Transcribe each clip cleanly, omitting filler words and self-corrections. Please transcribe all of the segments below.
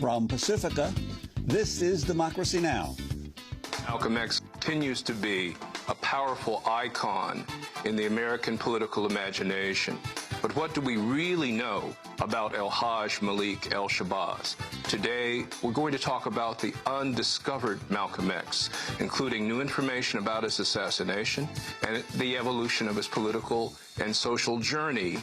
From Pacifica, this is Democracy Now! Malcolm X continues to be a powerful icon in the American political imagination. But what do we really know about El-Hajj Malik El-Shabazz? Today, we're going to talk about the undiscovered Malcolm X, including new information about his assassination and the evolution of his political and social journey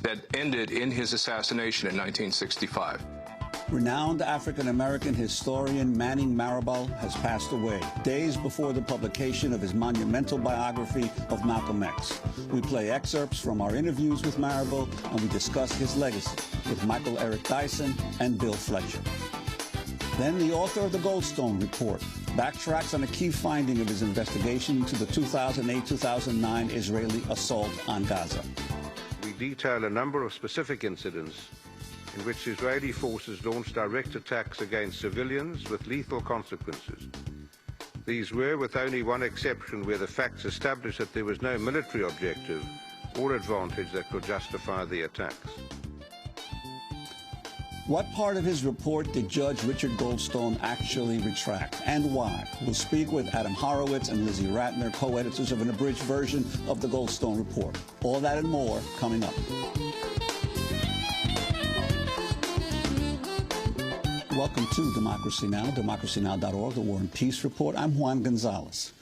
that ended in his assassination in 1965. Renowned African-American historian Manning Marable has passed away days before the publication of his monumental biography of Malcolm X. We play excerpts from our interviews with Marable, and we discuss his legacy with Michael Eric Dyson and Bill Fletcher. Then the author of the Goldstone Report backtracks on a key finding of his investigation into the 2008-2009 Israeli assault on Gaza. We detail a number of specific incidents in which Israeli forces launched direct attacks against civilians with lethal consequences. These were, with only one exception, where the facts established that there was no military objective or advantage that could justify the attacks. What part of his report did Judge Richard Goldstone actually retract, and why? We'll speak with Adam Horowitz and Lizzie Ratner, co-editors of an abridged version of the Goldstone Report. All that and more coming up. Welcome to Democracy Now!, democracynow.org, the War and Peace Report. I'm Juan Gonzalez.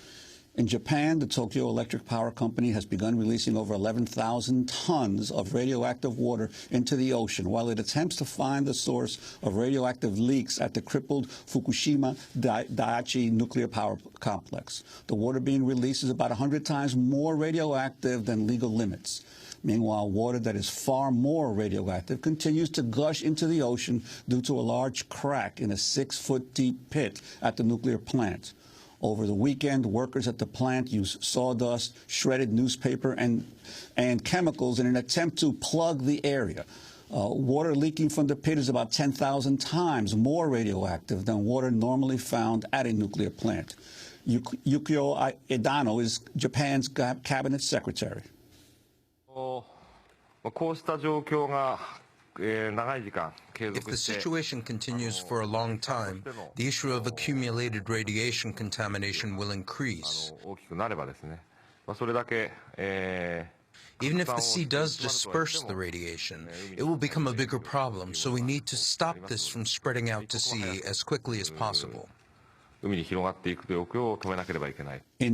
In Japan, the Tokyo Electric Power Company has begun releasing over 11,000 tons of radioactive water into the ocean while it attempts to find the source of radioactive leaks at the crippled Fukushima Daiichi nuclear power complex. The water being released is about 100 times more radioactive than legal limits. Meanwhile, water that is far more radioactive continues to gush into the ocean due to a large crack in a 6-foot-deep pit at the nuclear plant. Over the weekend, workers at the plant used sawdust, shredded newspaper, and chemicals in an attempt to plug the area. Water leaking from the pit is about 10,000 times more radioactive than water normally found at a nuclear plant. Yukio Edano is Japan's cabinet secretary. If the situation continues for a long time, the issue of accumulated radiation contamination will increase. Even if the sea does disperse the radiation, it will become a bigger problem, so we need to stop this from spreading out to sea as quickly as possible. In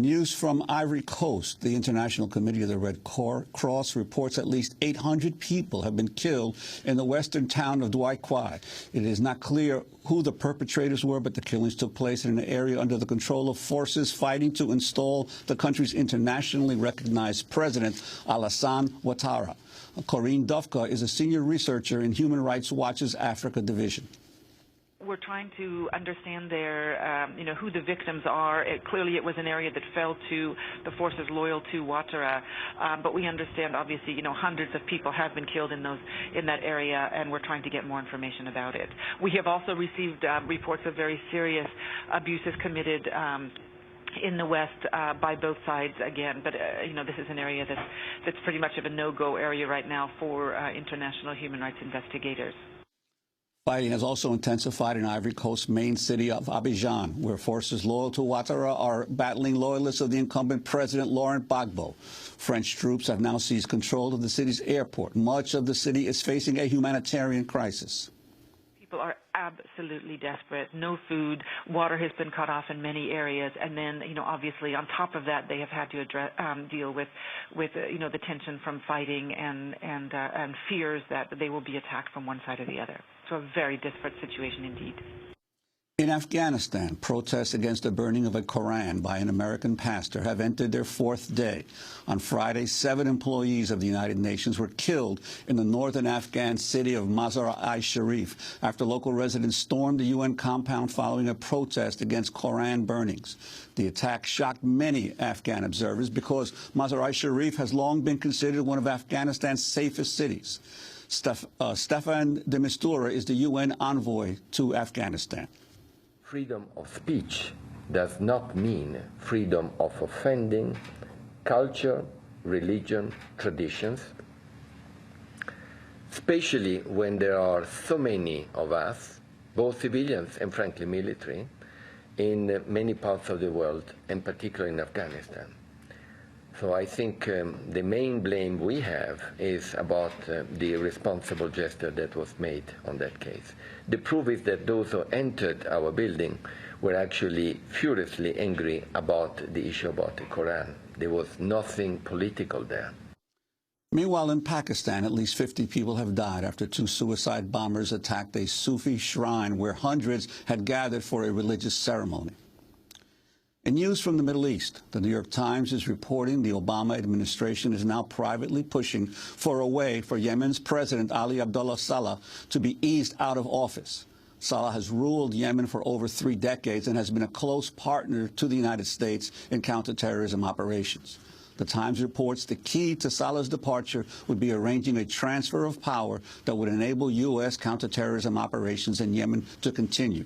news from Ivory Coast, the International Committee of the Red Cross reports at least 800 people have been killed in the western town of Douai. It is not clear who the perpetrators were, but the killings took place in an area under the control of forces fighting to install the country's internationally recognized president, Alassane Ouattara. Corinne Dufka is a senior researcher in Human Rights Watch's Africa Division. We're trying to understand their, who the victims are. Clearly, it was an area that fell to the forces loyal to Ouattara, but we understand, obviously, hundreds of people have been killed in that area, and we're trying to get more information about it. We have also received reports of very serious abuses committed in the West by both sides again, but this is an area that's pretty much of a no-go area right now for international human rights investigators. Fighting has also intensified in Ivory Coast's main city of Abidjan, where forces loyal to Ouattara are battling loyalists of the incumbent president Laurent Gbagbo. French troops have now seized control of the city's airport. Much of the city is facing a humanitarian crisis. People are absolutely desperate. No food. Water has been cut off in many areas, and then, obviously, on top of that, they have had to deal with the tension from fighting and fears that they will be attacked from one side or the other. So a very desperate situation indeed. In Afghanistan, protests against the burning of a Koran by an American pastor have entered their 4th day. On Friday, 7 employees of the United Nations were killed in the northern Afghan city of Mazar-i-Sharif after local residents stormed the UN compound following a protest against Koran burnings. The attack shocked many Afghan observers because Mazar-i-Sharif has long been considered one of Afghanistan's safest cities. Stefan de Mistura is the UN envoy to Afghanistan. Freedom of speech does not mean freedom of offending culture, religion, traditions, especially when there are so many of us both civilians and frankly military, in many parts of the world, and particularly in Afghanistan. So I think the main blame we have is about the irresponsible gesture that was made on that case. The proof is that those who entered our building were actually furiously angry about the issue about the Quran. There was nothing political there. Meanwhile, in Pakistan, at least 50 people have died after two suicide bombers attacked a Sufi shrine where hundreds had gathered for a religious ceremony. In news from the Middle East, the New York Times is reporting the Obama administration is now privately pushing for a way for Yemen's President Ali Abdullah Saleh to be eased out of office. Saleh has ruled Yemen for over 3 decades and has been a close partner to the United States in counterterrorism operations. The Times reports the key to Saleh's departure would be arranging a transfer of power that would enable U.S. counterterrorism operations in Yemen to continue.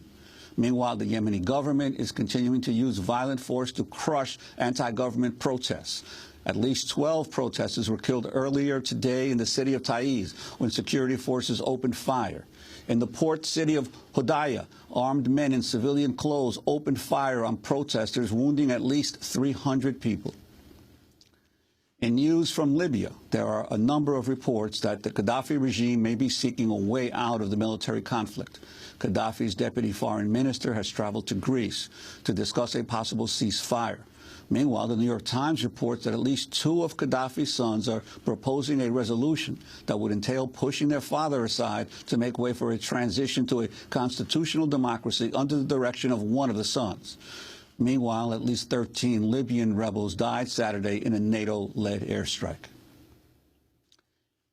Meanwhile, the Yemeni government is continuing to use violent force to crush anti-government protests. At least 12 protesters were killed earlier today in the city of Taiz when security forces opened fire. In the port city of Hodaya, armed men in civilian clothes opened fire on protesters, wounding at least 300 people. In news from Libya, there are a number of reports that the Gaddafi regime may be seeking a way out of the military conflict. Gaddafi's deputy foreign minister has traveled to Greece to discuss a possible ceasefire. Meanwhile, the New York Times reports that at least 2 of Gaddafi's sons are proposing a resolution that would entail pushing their father aside to make way for a transition to a constitutional democracy under the direction of one of the sons. Meanwhile, at least 13 Libyan rebels died Saturday in a NATO-led airstrike.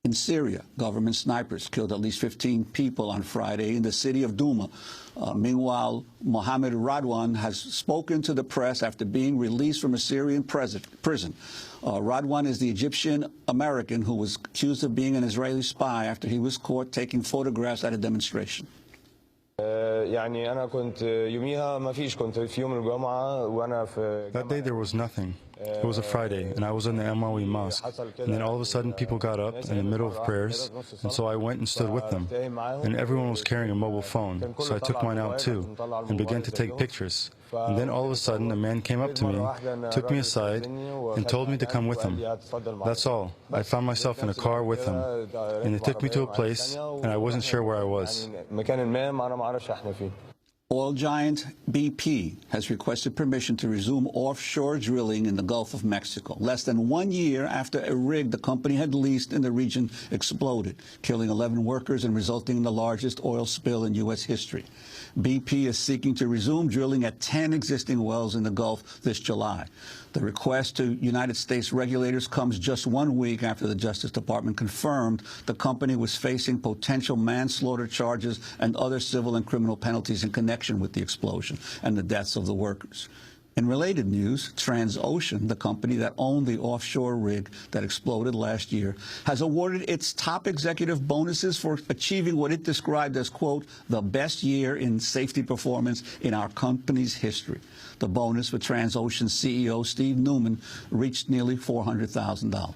In Syria, government snipers killed at least 15 people on Friday in the city of Douma. Meanwhile, Mohammed Radwan has spoken to the press after being released from a Syrian prison. Radwan is the Egyptian-American who was accused of being an Israeli spy after he was caught taking photographs at a demonstration. That day there was nothing. It was a Friday, and I was in the Amawi Mosque. And then all of a sudden people got up in the middle of prayers, and so I went and stood with them. And everyone was carrying a mobile phone, so I took mine out too, and began to take pictures. And then all of a sudden a man came up to me, took me aside, and told me to come with him. That's all. I found myself in a car with him, and they took me to a place, and I wasn't sure where I was. Oil giant BP has requested permission to resume offshore drilling in the Gulf of Mexico, less than 1 year after a rig the company had leased in the region exploded, killing 11 workers and resulting in the largest oil spill in U.S. history. BP is seeking to resume drilling at 10 existing wells in the Gulf this July. The request to United States regulators comes just 1 week after the Justice Department confirmed the company was facing potential manslaughter charges and other civil and criminal penalties in connection with the explosion and the deaths of the workers. In related news, Transocean, the company that owned the offshore rig that exploded last year, has awarded its top executive bonuses for achieving what it described as, quote, the best year in safety performance in our company's history. The bonus for Transocean CEO Steve Newman reached nearly $400,000.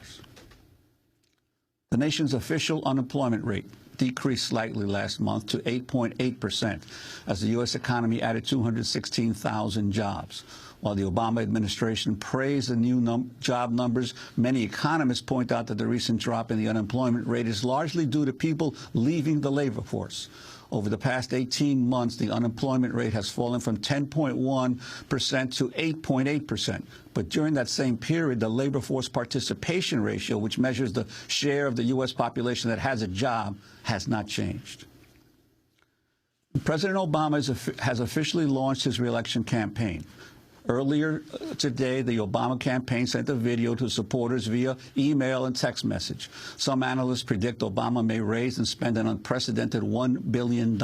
The nation's official unemployment rate decreased slightly last month to 8.8% as the U.S. economy added 216,000 jobs. While the Obama administration praised the new job numbers, many economists point out that the recent drop in the unemployment rate is largely due to people leaving the labor force. Over the past 18 months, the unemployment rate has fallen from 10.1% to 8.8%. But during that same period, the labor force participation ratio, which measures the share of the U.S. population that has a job, has not changed. President Obama has officially launched his re-election campaign. Earlier today, the Obama campaign sent a video to supporters via email and text message. Some analysts predict Obama may raise and spend an unprecedented $1 billion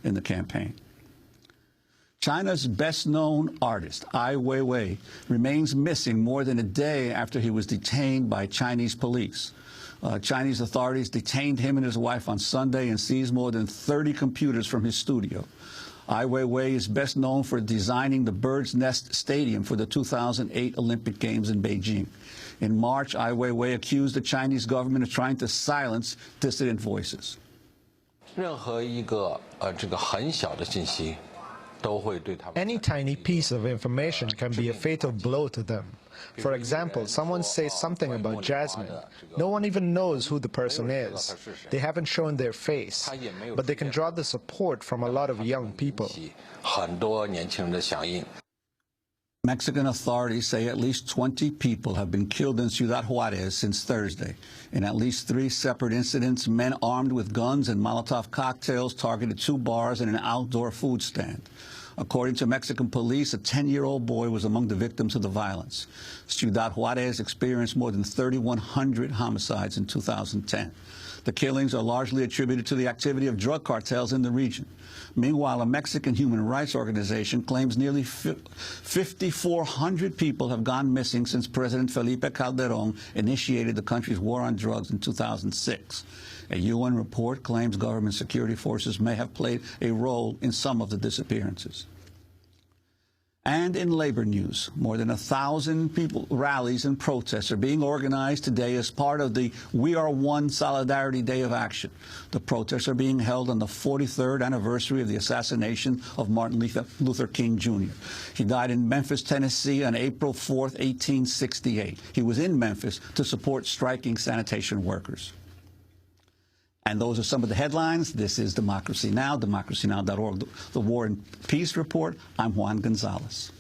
in the campaign. China's best-known artist, Ai Weiwei, remains missing more than a day after he was detained by Chinese police. Chinese authorities detained him and his wife on Sunday and seized more than 30 computers from his studio. Ai Weiwei is best known for designing the Bird's Nest Stadium for the 2008 Olympic Games in Beijing. In March, Ai Weiwei accused the Chinese government of trying to silence dissident voices. Any tiny piece of information can be a fatal blow to them. For example, someone says something about Jasmine. No one even knows who the person is. They haven't shown their face, but they can draw the support from a lot of young people. Mexican authorities say at least 20 people have been killed in Ciudad Juarez since Thursday. In at least 3 separate incidents, men armed with guns and Molotov cocktails targeted 2 bars and an outdoor food stand. According to Mexican police, a 10-year-old boy was among the victims of the violence. Ciudad Juarez experienced more than 3,100 homicides in 2010. The killings are largely attributed to the activity of drug cartels in the region. Meanwhile, a Mexican human rights organization claims nearly 5,400 people have gone missing since President Felipe Calderón initiated the country's war on drugs in 2006. A UN report claims government security forces may have played a role in some of the disappearances. And in labor news, more than 1,000 rallies and protests are being organized today as part of the We Are One Solidarity Day of Action. The protests are being held on the 43rd anniversary of the assassination of Martin Luther King, Jr. He died in Memphis, Tennessee on April 4th, 1868. He was in Memphis to support striking sanitation workers. And those are some of the headlines. This is Democracy Now!, democracynow.org, the War and Peace Report. I'm Juan Gonzalez.